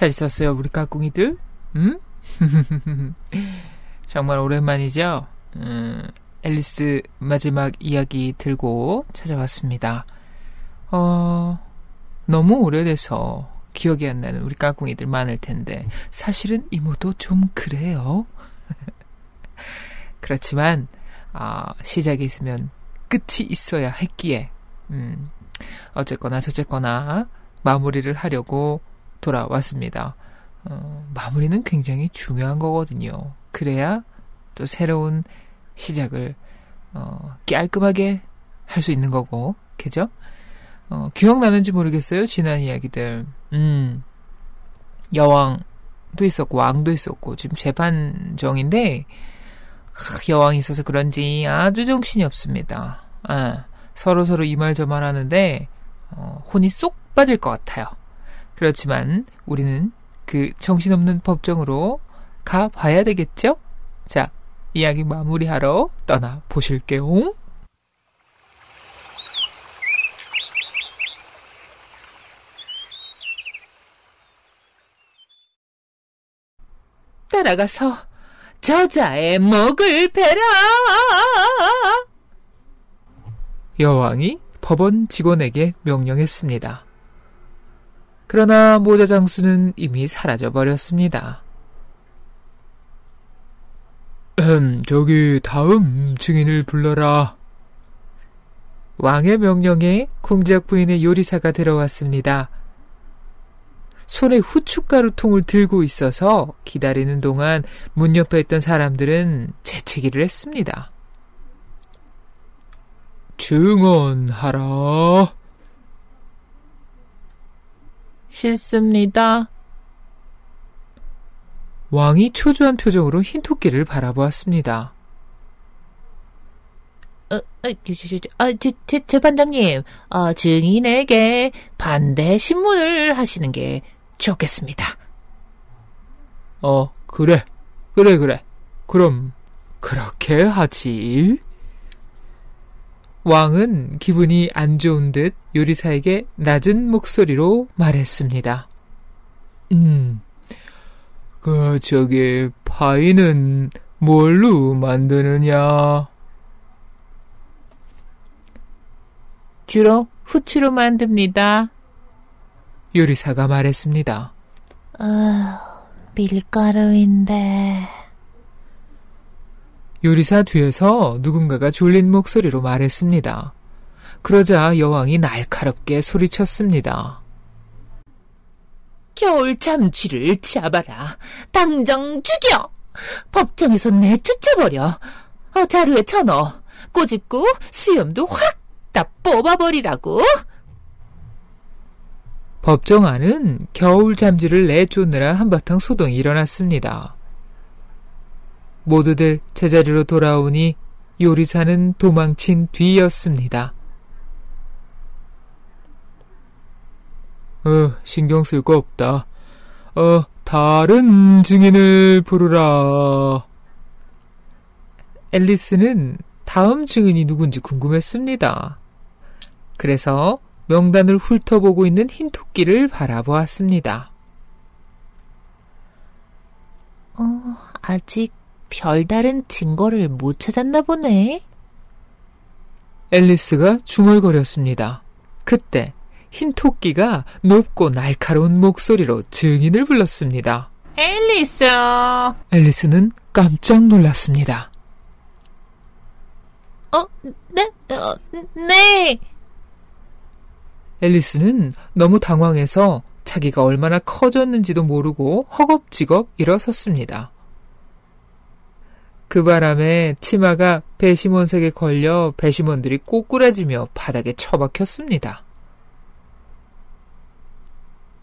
잘 있었어요, 우리 까꿍이들? 응? 정말 오랜만이죠? 앨리스 마지막 이야기 들고 찾아왔습니다. 너무 오래돼서 기억이 안 나는 우리 까꿍이들 많을 텐데 사실은 이모도 좀 그래요. 그렇지만 시작이 있으면 끝이 있어야 했기에 어쨌거나 저쨌거나 마무리를 하려고 돌아왔습니다. 마무리는 굉장히 중요한 거거든요. 그래야 또 새로운 시작을 깔끔하게 할 수 있는 거고, 그죠? 기억나는지 모르겠어요, 지난 이야기들. 여왕도 있었고 왕도 있었고 지금 재판정인데 여왕이 있어서 그런지 아주 정신이 없습니다. 서로 이 말 저 말 하는데 혼이 쏙 빠질 것 같아요. 그렇지만 우리는 그 정신없는 법정으로 가봐야 되겠죠? 자, 이야기 마무리하러 떠나보실게요. 따라가서 저자의 목을 베라. 여왕이 법원 직원에게 명령했습니다. 그러나 모자 장수는 이미 사라져버렸습니다. 저기 다음 증인을 불러라. 왕의 명령에 공작 부인의 요리사가 들어왔습니다. 손에 후춧가루통을 들고 있어서 기다리는 동안 문 옆에 있던 사람들은 재채기를 했습니다. 증언하라. 싫습니다. 왕이 초조한 표정으로 흰토끼를 바라보았습니다. 재판장님, 증인에게 반대 신문을 하시는 게 좋겠습니다. 그래. 그럼 그렇게 하지. 왕은 기분이 안 좋은 듯 요리사에게 낮은 목소리로 말했습니다. 저기 파이는 뭘로 만드느냐? 주로 후추로 만듭니다. 요리사가 말했습니다. 밀가루인데. 요리사 뒤에서 누군가가 졸린 목소리로 말했습니다. 그러자 여왕이 날카롭게 소리쳤습니다. 겨울 잠쥐를 잡아라. 당장 죽여. 법정에서 내쫓아버려. 자루에 쳐넣어. 꼬집고 수염도 확 다 뽑아버리라고. 법정 안은 겨울 잠쥐를 내쫓느라 한바탕 소동이 일어났습니다. 모두들 제자리로 돌아오니 요리사는 도망친 뒤였습니다. 신경 쓸 거 없다. 다른 증인을 부르라. 앨리스는 다음 증인이 누군지 궁금했습니다. 그래서 명단을 훑어보고 있는 흰토끼를 바라보았습니다. 아직 별다른 증거를 못 찾았나 보네. 앨리스가 중얼거렸습니다. 그때 흰토끼가 높고 날카로운 목소리로 증인을 불렀습니다. 앨리스! 앨리스는 깜짝 놀랐습니다. 네! 앨리스는 너무 당황해서 자기가 얼마나 커졌는지도 모르고 허겁지겁 일어섰습니다. 그 바람에 치마가 배심원색에 걸려 배심원들이 꼬꾸라지며 바닥에 처박혔습니다.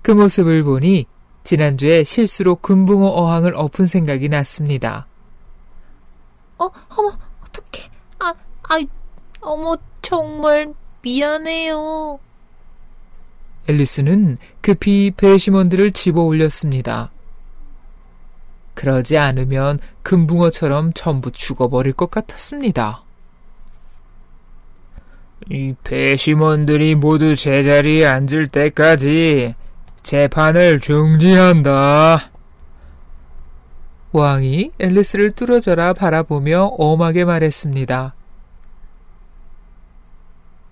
그 모습을 보니 지난주에 실수로 금붕어 어항을 엎은 생각이 났습니다. 어머, 어떡해. 어머, 정말 미안해요. 앨리스는 급히 배심원들을 집어 올렸습니다. 그러지 않으면 금붕어처럼 전부 죽어버릴 것 같았습니다. 이 배심원들이 모두 제자리에 앉을 때까지 재판을 중지한다. 왕이 앨리스를 뚫어져라 바라보며 엄하게 말했습니다.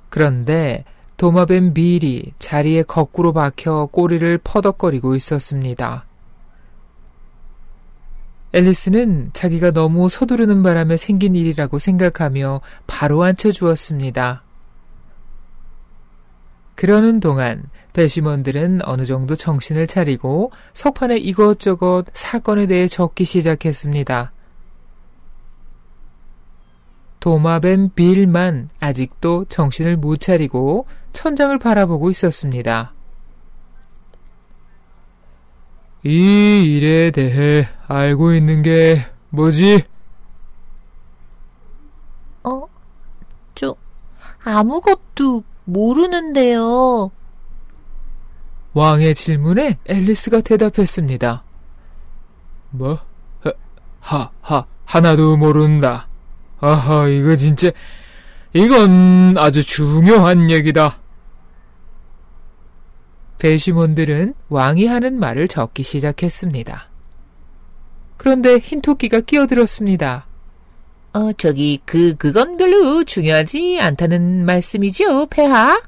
그런데 도마뱀 빌이 자리에 거꾸로 박혀 꼬리를 퍼덕거리고 있었습니다. 앨리스는 자기가 너무 서두르는 바람에 생긴 일이라고 생각하며 바로 앉혀주었습니다. 그러는 동안 배심원들은 어느 정도 정신을 차리고 석판에 이것저것 사건에 대해 적기 시작했습니다. 도마뱀 빌만 아직도 정신을 못 차리고 천장을 바라보고 있었습니다. 이 일에 대해 알고 있는 게 뭐지? 아무것도 모르는데요. 왕의 질문에 앨리스가 대답했습니다. 뭐? 하나도 모른다. 아하, 이건 아주 중요한 얘기다. 배심원들은 왕이 하는 말을 적기 시작했습니다. 그런데 흰토끼가 끼어들었습니다. 그건 별로 중요하지 않다는 말씀이죠, 폐하?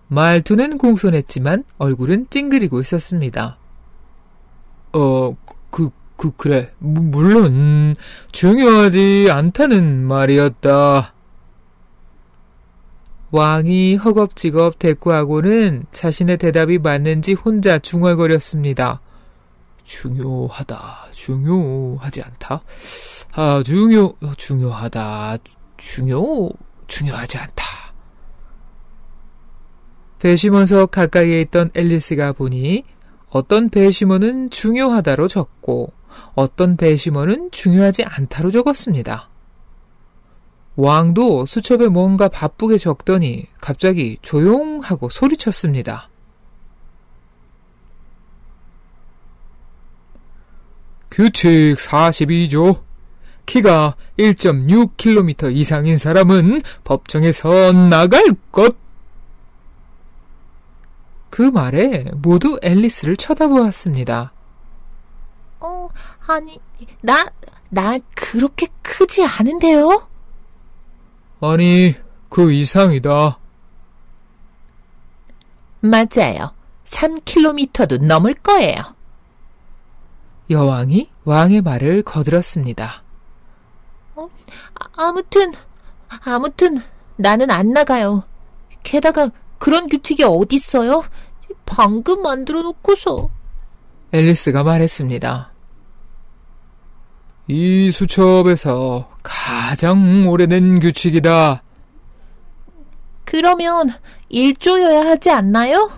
말투는 공손했지만 얼굴은 찡그리고 있었습니다. 그래. 물론 중요하지 않다는 말이었다. 왕이 허겁지겁 대꾸하고는 자신의 대답이 맞는지 혼자 중얼거렸습니다. 중요하지 않다. 중요하다. 중요하지 않다. 배심원석 가까이에 있던 앨리스가 보니 어떤 배심원은 중요하다로 적고 어떤 배심원은 중요하지 않다로 적었습니다. 왕도 수첩에 뭔가 바쁘게 적더니 갑자기 조용하고 소리쳤습니다. 규칙 42조. 키가 1.6km 이상인 사람은 법정에서 나갈 것. 그 말에 모두 앨리스를 쳐다보았습니다. 나 그렇게 크지 않은데요? 아니, 그 이상이다. 맞아요. 3km도 넘을 거예요. 여왕이 왕의 말을 거들었습니다. 아무튼 나는 안 나가요. 게다가 그런 규칙이 어딨어요? 방금 만들어 놓고서. 앨리스가 말했습니다. 이 수첩에서 가장 오래된 규칙이다. 그러면 1조여야 하지 않나요?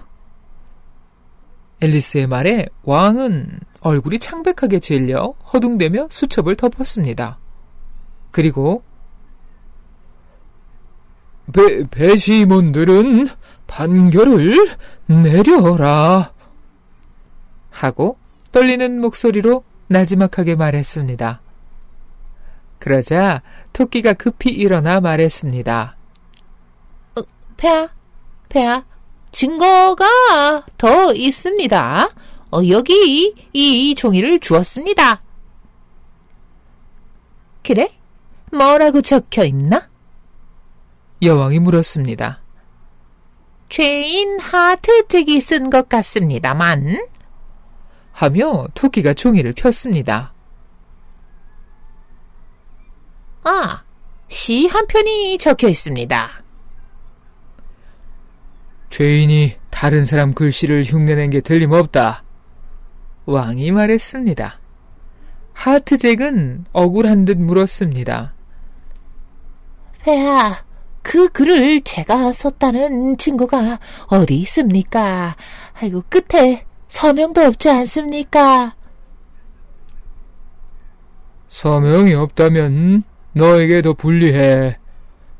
앨리스의 말에 왕은 얼굴이 창백하게 질려 허둥대며 수첩을 덮었습니다. 그리고 배심원들은 판결을 내려라 하고 떨리는 목소리로 나지막하게 말했습니다. 그러자 토끼가 급히 일어나 말했습니다. 폐하, 증거가 더 있습니다. 여기 이 종이를 주었습니다. 그래? 뭐라고 적혀 있나? 여왕이 물었습니다. 죄인 하트잭이 쓴 것 같습니다만. 하며 토끼가 종이를 폈습니다. 시 한 편이 적혀 있습니다. 죄인이 다른 사람 글씨를 흉내낸 게 틀림없다. 왕이 말했습니다. 하트잭은 억울한 듯 물었습니다. 폐하, 그 글을 제가 썼다는 증거가 어디 있습니까? 아이고, 끝에 서명도 없지 않습니까? 서명이 없다면 너에게도 불리해.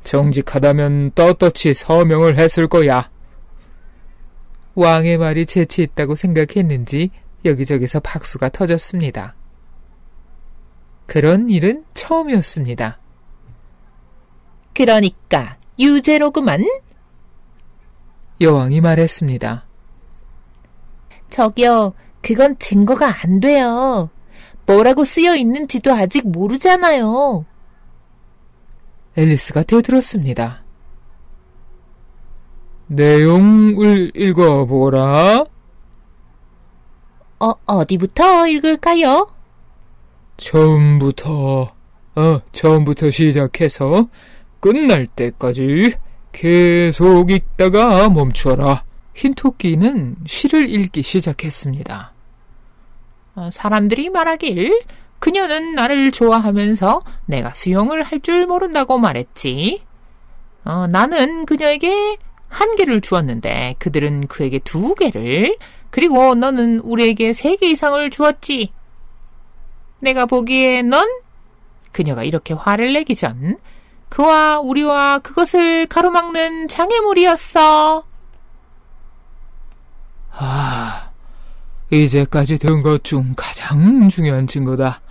정직하다면 떳떳이 서명을 했을 거야. 왕의 말이 재치 있다고 생각했는지 여기저기서 박수가 터졌습니다. 그런 일은 처음이었습니다. 그러니까 유죄로구만. 여왕이 말했습니다. 저기요, 그건 증거가 안 돼요. 뭐라고 쓰여 있는지도 아직 모르잖아요. 앨리스가 대들었습니다. 내용을 읽어보라. 어디부터 읽을까요? 처음부터 시작해서 끝날 때까지 계속 읽다가 멈춰라. 흰토끼는 시를 읽기 시작했습니다. 사람들이 말하길 그녀는 나를 좋아하면서 내가 수영을 할 줄 모른다고 말했지. 나는 그녀에게 1개를 주었는데 그들은 그에게 2개를, 그리고 너는 우리에게 3개 이상을 주었지. 내가 보기에 넌 그녀가 이렇게 화를 내기 전 그와 우리와 그것을 가로막는 장애물이었어. 이제까지 들은 것 중 가장 중요한 증거다.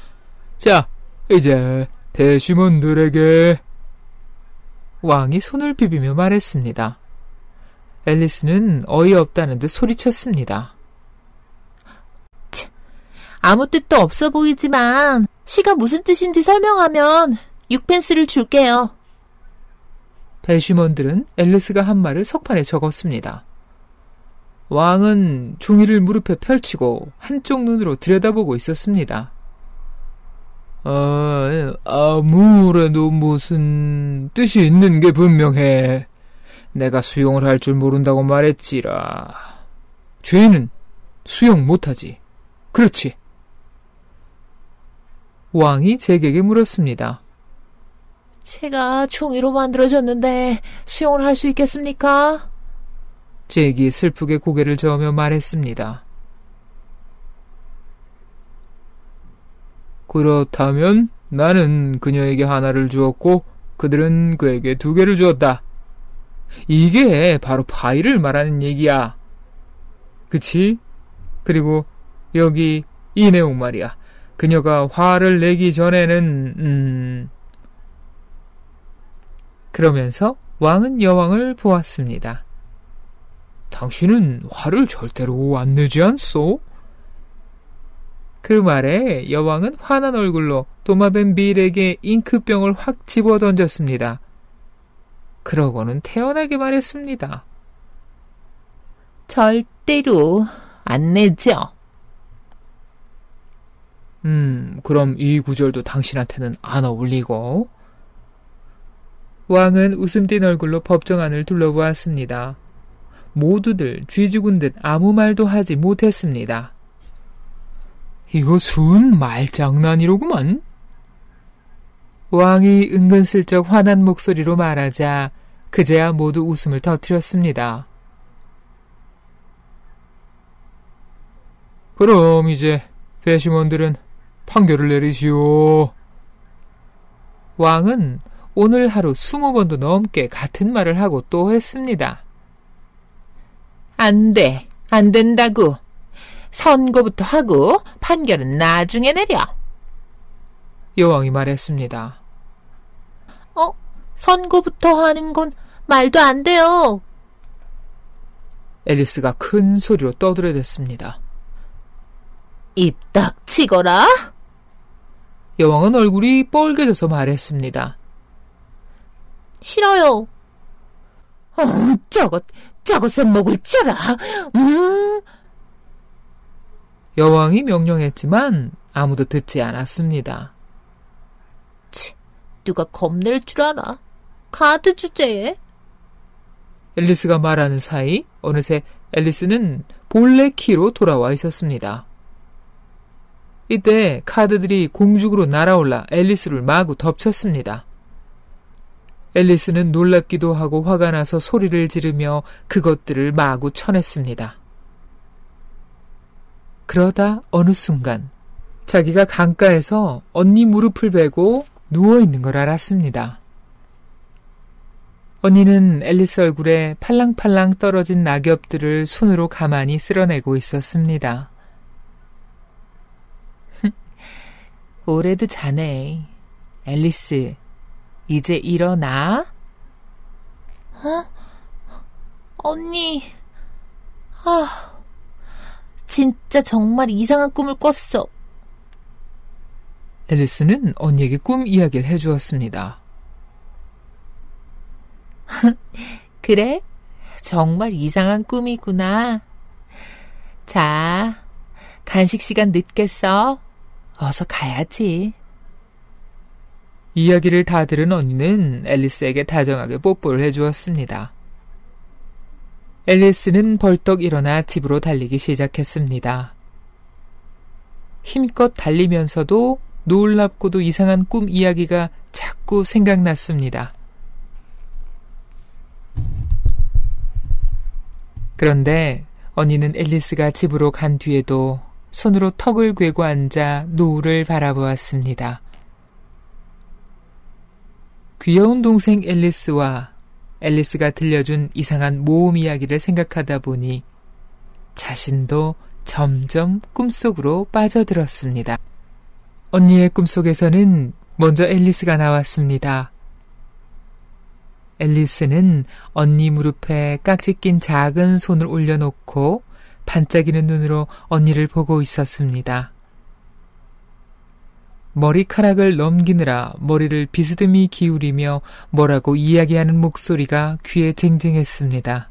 자, 이제 배심원들에게. 왕이 손을 비비며 말했습니다. 앨리스는 어이없다는 듯 소리쳤습니다. 아무 뜻도 없어 보이지만 시가 무슨 뜻인지 설명하면 6펜스를 줄게요. 배심원들은 앨리스가 한 말을 석판에 적었습니다. 왕은 종이를 무릎에 펼치고 한쪽 눈으로 들여다보고 있었습니다. 아무래도 무슨 뜻이 있는 게 분명해. 내가 수영을 할 줄 모른다고 말했지라. 죄인은 수영 못하지. 그렇지. 왕이 제게게 물었습니다. 제가 종이로 만들어졌는데 수영을 할 수 있겠습니까? 잭이 슬프게 고개를 저으며 말했습니다. 그렇다면 나는 그녀에게 하나를 주었고 그들은 그에게 2개를 주었다. 이게 바로 파이를 말하는 얘기야. 그치? 그리고 여기 이 내용 말이야. 그녀가 화를 내기 전에는 그러면서 왕은 여왕을 보았습니다. 당신은 화를 절대로 안 내지 않소? 그 말에 여왕은 화난 얼굴로 도마뱀 빌에게 잉크병을 확 집어던졌습니다. 그러고는 태연하게 말했습니다. 절대로 안 내죠. 그럼 이 구절도 당신한테는 안 어울리고. 왕은 웃음 띤 얼굴로 법정 안을 둘러보았습니다. 모두들 쥐죽은 듯 아무 말도 하지 못했습니다. 이거 순 말장난이로구만. 왕이 은근슬쩍 화난 목소리로 말하자 그제야 모두 웃음을 터뜨렸습니다. 그럼 이제 배심원들은 판결을 내리시오. 왕은 오늘 하루 20번도 넘게 같은 말을 하고 또 했습니다. 안 돼, 안 된다고. 선고부터 하고 판결은 나중에 내려. 여왕이 말했습니다. 선고부터 하는 건 말도 안 돼요. 앨리스가 큰 소리로 떠들어댔습니다. 입 닥치거라. 여왕은 얼굴이 뻘개져서 말했습니다. 싫어요. 저것은 먹을 줄아. 여왕이 명령했지만 아무도 듣지 않았습니다. 누가 겁낼 줄 알아. 카드 주제에. 앨리스가 말하는 사이 어느새 앨리스는 본래 키로 돌아와 있었습니다. 이때 카드들이 공중으로 날아올라 앨리스를 마구 덮쳤습니다. 앨리스는 놀랍기도 하고 화가 나서 소리를 지르며 그것들을 마구 쳐냈습니다. 그러다 어느 순간 자기가 강가에서 언니 무릎을 베고 누워있는 걸 알았습니다. 언니는 앨리스 얼굴에 팔랑팔랑 떨어진 낙엽들을 손으로 가만히 쓸어내고 있었습니다. 오래도 자네. 앨리스, 이제 일어나? 언니. 진짜 정말 이상한 꿈을 꿨어. 앨리스는 언니에게 꿈 이야기를 해주었습니다. 그래? 정말 이상한 꿈이구나. 자, 간식 시간 늦겠어. 어서 가야지. 이야기를 다 들은 언니는 앨리스에게 다정하게 뽀뽀를 해주었습니다. 앨리스는 벌떡 일어나 집으로 달리기 시작했습니다. 힘껏 달리면서도 놀랍고도 이상한 꿈 이야기가 자꾸 생각났습니다. 그런데 언니는 앨리스가 집으로 간 뒤에도 손으로 턱을 괴고 앉아 노을을 바라보았습니다. 귀여운 동생 앨리스와 앨리스가 들려준 이상한 모험 이야기를 생각하다 보니 자신도 점점 꿈속으로 빠져들었습니다. 언니의 꿈속에서는 먼저 앨리스가 나왔습니다. 앨리스는 언니 무릎에 깍지 낀 작은 손을 올려놓고 반짝이는 눈으로 언니를 보고 있었습니다. 머리카락을 넘기느라 머리를 비스듬히 기울이며 뭐라고 이야기하는 목소리가 귀에 쟁쟁했습니다.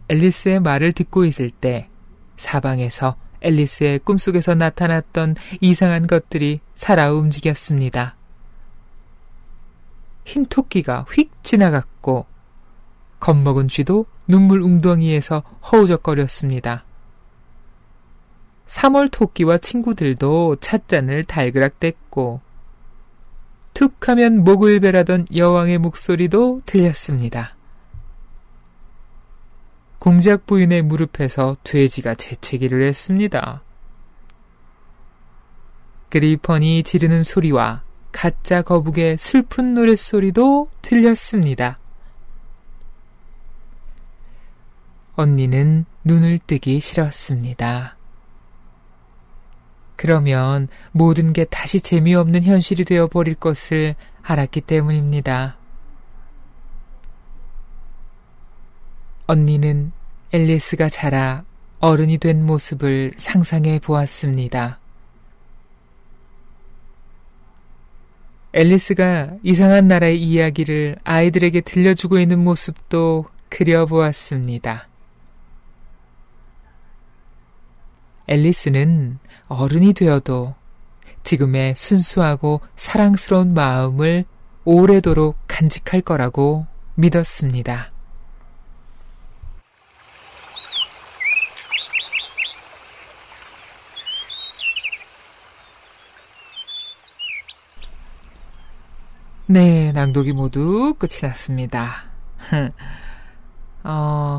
앨리스의 말을 듣고 있을 때 사방에서 앨리스의 꿈속에서 나타났던 이상한 것들이 살아 움직였습니다. 흰 토끼가 휙 지나갔고 겁먹은 쥐도 눈물 웅덩이에서 허우적거렸습니다. 3월 토끼와 친구들도 찻잔을 달그락댔고 툭 하면 목을 베라던 여왕의 목소리도 들렸습니다. 공작 부인의 무릎에서 돼지가 재채기를 했습니다. 그리펀이 지르는 소리와 가짜 거북의 슬픈 노랫소리도 들렸습니다. 언니는 눈을 뜨기 싫었습니다. 그러면 모든 게 다시 재미없는 현실이 되어버릴 것을 알았기 때문입니다. 언니는 앨리스가 자라 어른이 된 모습을 상상해 보았습니다. 앨리스가 이상한 나라의 이야기를 아이들에게 들려주고 있는 모습도 그려보았습니다. 앨리스는 어른이 되어도 지금의 순수하고 사랑스러운 마음을 오래도록 간직할 거라고 믿었습니다. 네, 낭독이 모두 끝이 났습니다.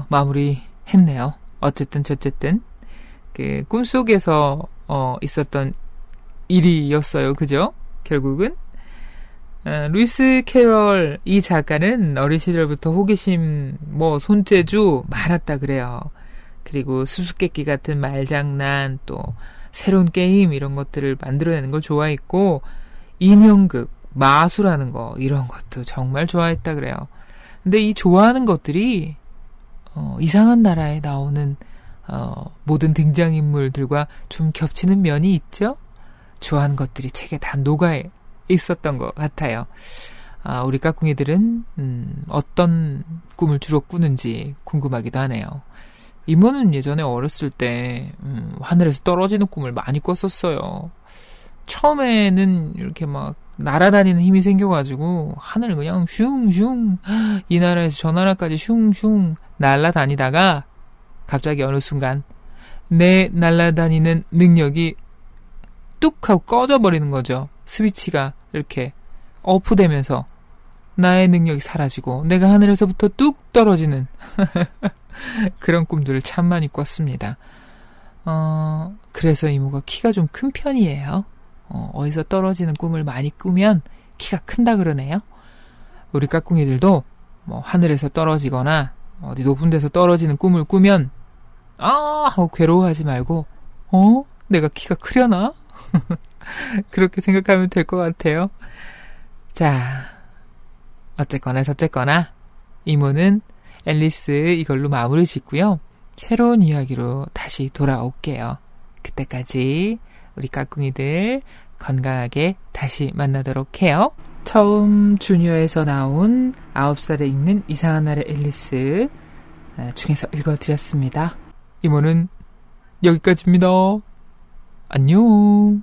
마무리 했네요. 어쨌든 그 꿈속에서 있었던 일이었어요. 그죠? 결국은 루이스 캐럴 이 작가는 어린 시절부터 호기심, 손재주 많았다 그래요. 그리고 수수께끼 같은 말장난, 또 새로운 게임 이런 것들을 만들어내는 걸 좋아했고 인형극, 마술하는 거 이런 것도 정말 좋아했다 그래요. 근데 이 좋아하는 것들이 이상한 나라에 나오는 모든 등장인물들과 좀 겹치는 면이 있죠? 좋아하는 것들이 책에 다 녹아 있었던 것 같아요. 우리 까꿍이들은 어떤 꿈을 주로 꾸는지 궁금하기도 하네요. 이모는 예전에 어렸을 때 하늘에서 떨어지는 꿈을 많이 꿨었어요. 처음에는 이렇게 막 날아다니는 힘이 생겨가지고 하늘을 그냥 슝슝 이 나라에서 저 나라까지 슝슝 날아다니다가 갑자기 어느 순간 내 날아다니는 능력이 뚝 하고 꺼져버리는 거죠. 스위치가 이렇게 오프되면서 나의 능력이 사라지고 내가 하늘에서부터 뚝 떨어지는 그런 꿈들을 참 많이 꿨습니다. 그래서 이모가 키가 좀 큰 편이에요. 어디서 떨어지는 꿈을 많이 꾸면 키가 큰다 그러네요. 우리 까꿍이들도 하늘에서 떨어지거나 어디 높은 데서 떨어지는 꿈을 꾸면 하고 괴로워하지 말고 내가 키가 크려나? 그렇게 생각하면 될 것 같아요. 자, 어쨌거나 저쨌거나 이모는 앨리스 이걸로 마무리 짓고요. 새로운 이야기로 다시 돌아올게요. 그때까지 우리 까꿍이들 건강하게 다시 만나도록 해요. 처음 주니어에서 나온 9살에 읽는 이상한 날의 앨리스 중에서 읽어드렸습니다. 이모는 여기까지입니다. 안녕.